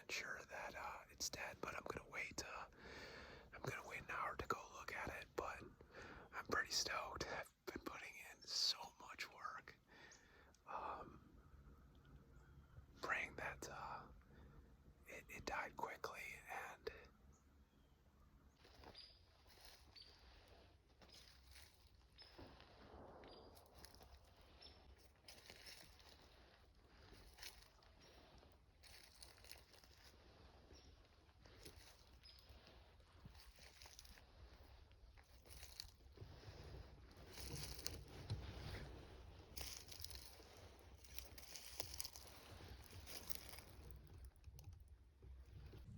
sure that it's dead, but I'm gonna wait. I'm gonna wait an hour to go look at it. But I'm pretty stoked. I've been putting in so much work, praying that it died quickly and.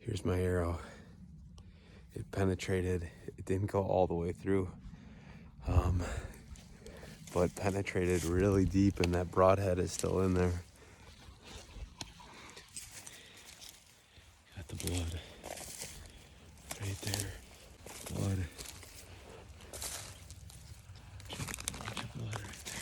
Here's my arrow. It penetrated. It didn't go all the way through, but penetrated really deep, and that broadhead is still in there. Got the blood right there. Blood. Bunch of blood right there.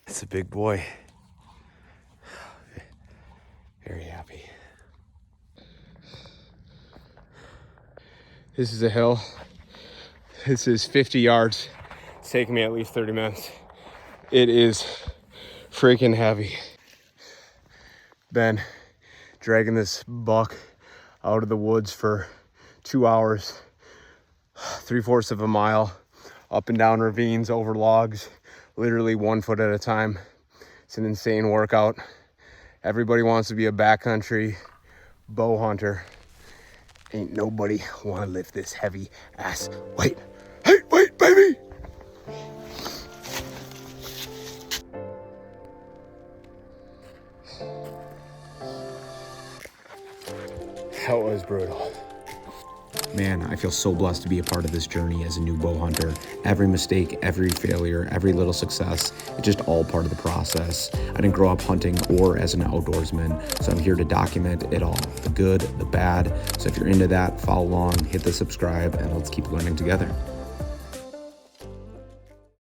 It's a big boy. Very happy. This is a hill. This is 50 yards. It's taken me at least 30 minutes. It is freaking heavy. Been dragging this buck out of the woods for 2 hours, 3/4 of a mile, up and down ravines, over logs, literally 1 foot at a time. It's an insane workout. Everybody wants to be a backcountry bow hunter. Ain't nobody want to lift this heavy ass weight. Hey, wait, baby! That was brutal. Man, I feel so blessed to be a part of this journey as a new bow hunter. Every mistake, every failure, every little success, it's just all part of the process. I didn't grow up hunting or as an outdoorsman, so I'm here to document it all, the good, the bad. So if you're into that, follow along, hit the subscribe, and let's keep learning together.